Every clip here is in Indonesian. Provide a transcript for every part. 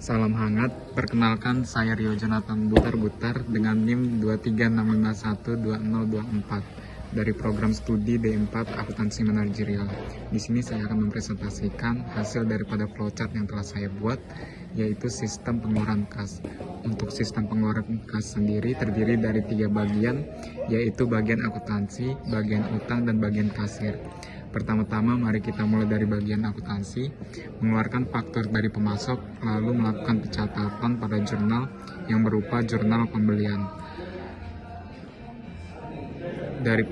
Salam hangat, perkenalkan saya Rio Jonathan Butar-Butar dengan NIM 236512024 dari program studi D4 Akuntansi Manajerial. Di sini saya akan mempresentasikan hasil daripada flowchart yang telah saya buat, yaitu sistem pengeluaran kas. Untuk sistem pengeluaran kas sendiri terdiri dari 3 bagian, yaitu bagian akuntansi, bagian utang, dan bagian kasir. Pertama-tama mari kita mulai dari bagian akuntansi, mengeluarkan faktur dari pemasok, lalu melakukan pencatatan pada jurnal yang berupa jurnal pembelian. Dari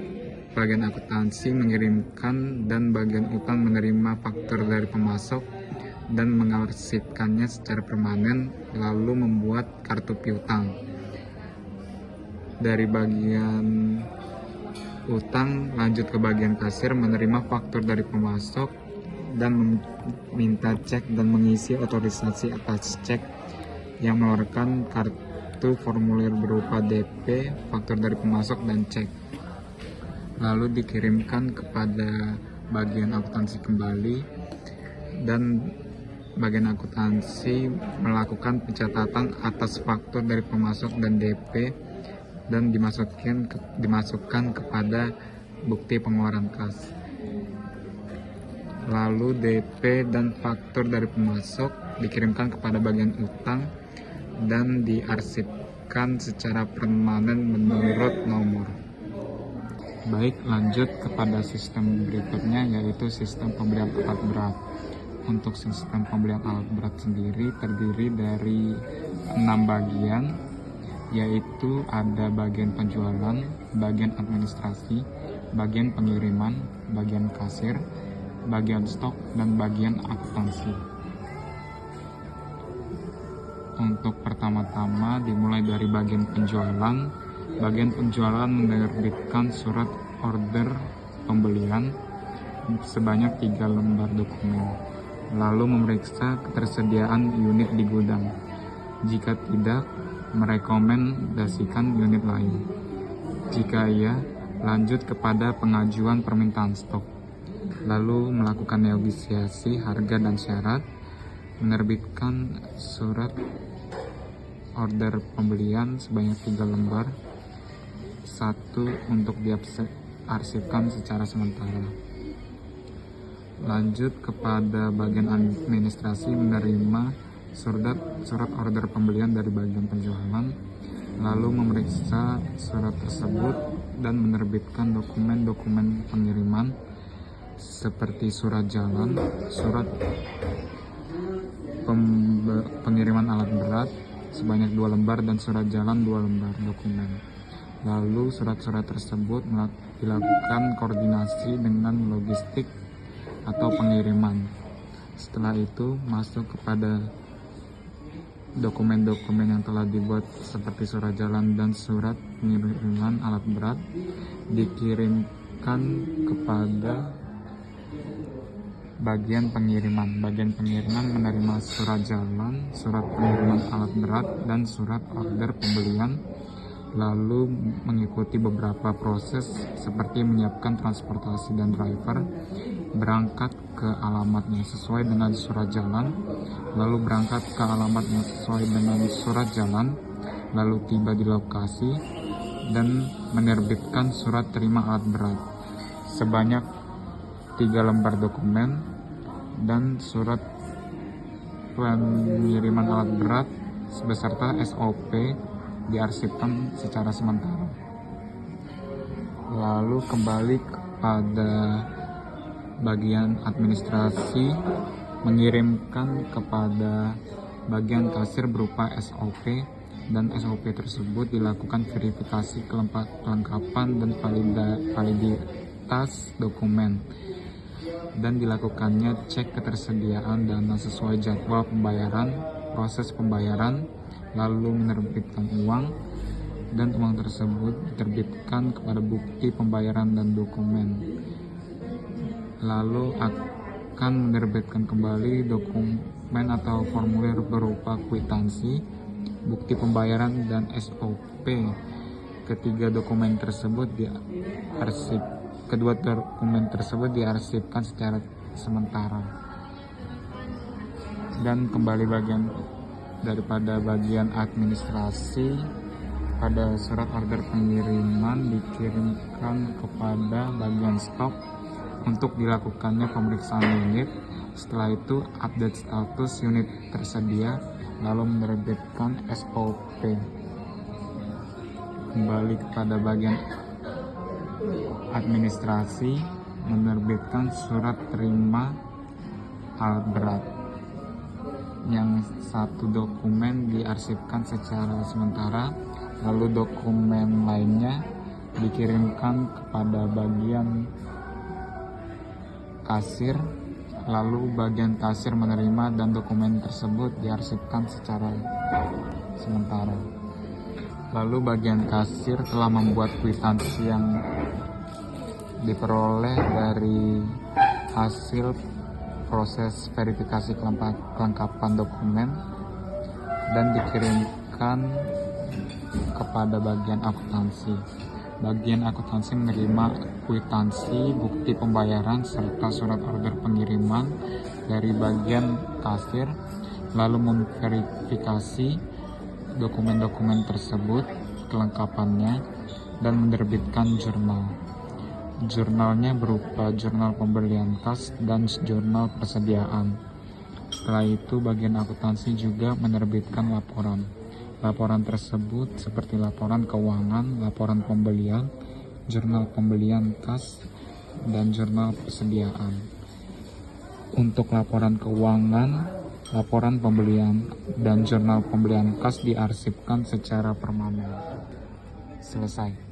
bagian akuntansi mengirimkan dan bagian utang menerima faktur dari pemasok dan mengarsipkannya secara permanen, lalu membuat kartu piutang. Dari bagian utang lanjut ke bagian kasir, menerima faktur dari pemasok dan meminta cek dan mengisi otorisasi atas cek yang mengeluarkan kartu formulir berupa DP, faktur dari pemasok, dan cek. Lalu dikirimkan kepada bagian akuntansi kembali, dan bagian akuntansi melakukan pencatatan atas faktur dari pemasok dan DP dan dimasukkan kepada bukti pengeluaran kas. Lalu DP dan faktur dari pemasok dikirimkan kepada bagian utang dan diarsipkan secara permanen menurut nomor. Baik, lanjut kepada sistem berikutnya, yaitu sistem pembelian alat berat. Untuk sistem pembelian alat berat sendiri terdiri dari 6 bagian, yaitu ada bagian penjualan, bagian administrasi, bagian pengiriman, bagian kasir, bagian stok, dan bagian akuntansi. Untuk pertama-tama dimulai dari bagian penjualan. Bagian penjualan menerbitkan surat order pembelian sebanyak 3 lembar dokumen, lalu memeriksa ketersediaan unit di gudang. Jika tidak, merekomendasikan unit lain. Jika iya, lanjut kepada pengajuan permintaan stok, lalu melakukan negosiasi harga dan syarat, menerbitkan surat order pembelian sebanyak 3 lembar, 1 untuk diarsipkan secara sementara. Lanjut kepada bagian administrasi, menerima surat order pembelian dari bagian penjualan, lalu memeriksa surat tersebut dan menerbitkan dokumen-dokumen pengiriman seperti surat jalan, surat pengiriman alat berat sebanyak 2 lembar, dan surat jalan 2 lembar dokumen. Lalu surat-surat tersebut dilakukan koordinasi dengan logistik atau pengiriman. Setelah itu masuk kepada dokumen-dokumen yang telah dibuat seperti surat jalan dan surat pengiriman alat berat, dikirimkan kepada bagian pengiriman. Bagian pengiriman menerima surat jalan, surat pengiriman alat berat, dan surat order pembelian, lalu mengikuti beberapa proses seperti menyiapkan transportasi dan driver, berangkat ke alamatnya sesuai dengan surat jalan, lalu berangkat ke alamat yang sesuai dengan surat jalan, lalu tiba di lokasi dan menerbitkan surat terima alat berat sebanyak 3 lembar dokumen dan surat pengiriman alat berat beserta SOP diarsipkan secara sementara. Lalu kembali kepada bagian administrasi, mengirimkan kepada bagian kasir berupa SOP, dan SOP tersebut dilakukan verifikasi kelengkapan dan validitas dokumen, dan dilakukannya cek ketersediaan dana sesuai jadwal pembayaran, proses pembayaran, lalu menerbitkan uang, dan uang tersebut diterbitkan kepada bukti pembayaran dan dokumen. Lalu akan menerbitkan kembali dokumen atau formulir berupa kwitansi, bukti pembayaran, dan SOP. Kedua dokumen tersebut diarsipkan secara sementara. Dan kembali bagian daripada bagian administrasi, pada surat order pengiriman dikirimkan kepada bagian stok untuk dilakukannya pemeriksaan unit. Setelah itu update status unit tersedia, lalu menerbitkan SOP. Kembali kepada bagian administrasi, menerbitkan surat terima alat berat. Yang satu dokumen diarsipkan secara sementara, lalu dokumen lainnya dikirimkan kepada bagian kasir, lalu bagian kasir menerima dan dokumen tersebut diarsipkan secara sementara. Lalu bagian kasir telah membuat kwitansi yang diperoleh dari hasil proses verifikasi kelengkapan dokumen dan dikirimkan kepada bagian akuntansi. Bagian akuntansi menerima kwitansi, bukti pembayaran, serta surat order pengiriman dari bagian kasir, lalu memverifikasi dokumen-dokumen tersebut, kelengkapannya, dan menerbitkan jurnal. Jurnalnya berupa jurnal pembelian kas dan jurnal persediaan. Setelah itu bagian akuntansi juga menerbitkan laporan. Laporan tersebut seperti laporan keuangan, laporan pembelian, jurnal pembelian kas, dan jurnal persediaan. Untuk laporan keuangan, laporan pembelian, dan jurnal pembelian kas diarsipkan secara permanen. Selesai.